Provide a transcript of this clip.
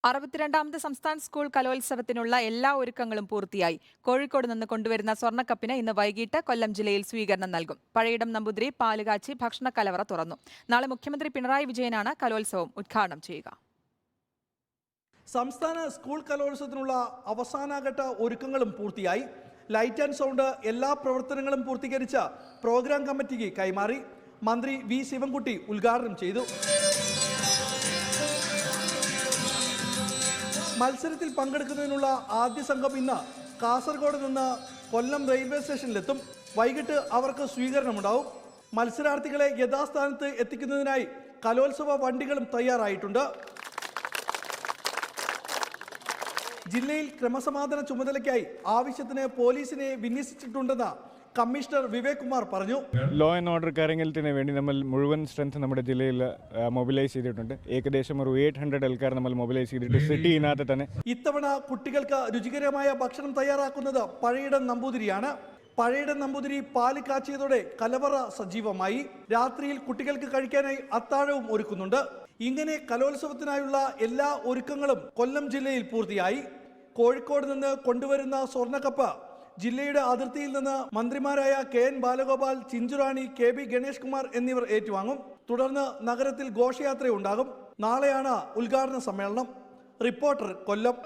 62ാമത് സംസ്ഥാന സ്കൂൾ കലോത്സവത്തിനുള്ള എല്ലാ ഒരുക്കങ്ങളും പൂർത്തിയായി. കോഴിക്കോട് നിന്ന് കൊണ്ടുവരുന്ന സ്വർണ്ണക്കപ്പിന് ഇന്ന് വൈകിട്ട് കൊല്ലം ജില്ലയിൽ സ്വീകരണം നൽകും. പഴയിടം നമ്പൂതിരി പാലുകാച്ചി ഭക്ഷണക്കലവറ തുറന്നു. നാളെ മുഖ്യമന്ത്രി പിണറായി വിജയനാണ് കലോത്സവം ഉദ്ഘാടനം ചെയ്യുക. സംസ്ഥാന സ്കൂൾ കലോത്സവത്തിനുള്ള അവസാനഘട്ട ഒരുക്കങ്ങളും പൂർത്തിയായി. ലൈറ്റ് ആൻഡ് സൗണ്ട് എല്ലാ പ്രവർത്തനങ്ങളും പൂർത്തീകരിച്ച പ്രോഗ്രാം കമ്മിറ്റിക്ക് കൈമാറി. മന്ത്രി വി ശിവൻകുട്ടി ഉദ്ഘാടനം ചെയ്തു. മത്സരത്തിൽ പങ്കെടുക്കുന്നതിനുള്ള ആദ്യ സംഘം ഇന്ന് കാസർഗോഡ് നിന്ന് കൊല്ലം റെയിൽവേ സ്റ്റേഷനിലെത്തും. വൈകിട്ട് അവർക്ക് സ്വീകരണമുണ്ടാവും. മത്സരാർത്ഥികളെ യഥാസ്ഥാനത്ത് എത്തിക്കുന്നതിനായി കലോത്സവ വണ്ടികളും തയ്യാറായിട്ടുണ്ട്. ജില്ലയിൽ ക്രമസമാധാന ചുമതലയ്ക്കായി ആവശ്യത്തിന് പോലീസിനെ വിന്യസിച്ചിട്ടുണ്ടെന്ന് കമ്മീഷണർ വിവേക് കുമാർ പറഞ്ഞു. ലോ ആൻഡ് ഓർഡർ കാര്യത്തിന് വേണ്ടി നമ്മൾ മുഴുവൻ സ്ട്രെങ്ത് നമ്മുടെ ജില്ലയിൽ മൊബിലൈസ് ചെയ്തിട്ടുണ്ട്. ഏകദേശം ഒരു 800 ആൾക്കാർ നമ്മൾ മൊബിലൈസ് ചെയ്തിട്ട് സിറ്റിനകത്ത് തന്നെ. ഇത്തവണ കുട്ടികൾക്ക് രുചികരമായ ഭക്ഷണം തയ്യാറാക്കുന്നത് പഴയിടം നമ്പൂതിരിയാണ്. പഴയിടം നമ്പൂതിരി പാല് കാച്ചിയതോടെ കലവറ സജീവമായി. രാത്രിയിൽ കുട്ടികൾക്ക് കഴിക്കാനായി അത്താഴവും ഒരുക്കുന്നുണ്ട്. ഇങ്ങനെ കലോത്സവത്തിനായുള്ള എല്ലാ ഒരുക്കങ്ങളും കൊല്ലം ജില്ലയിൽ പൂർത്തിയായി. കോഴിക്കോട് നിന്ന് കൊണ്ടുവരുന്ന സ്വർണ്ണക്കപ്പ് ജില്ലയുടെ അതിർത്തിയിൽ നിന്ന് മന്ത്രിമാരായ KN ബാലഗോപാൽ, ചിഞ്ചുറാണി, KB ഗണേഷ് കുമാർ എന്നിവർ ഏറ്റുവാങ്ങും. തുടർന്ന് നഗരത്തിൽ ഘോഷയാത്രയുണ്ടാകും. നാളെയാണ് ഉദ്ഘാടന സമ്മേളനം. റിപ്പോർട്ടർ, കൊല്ലം.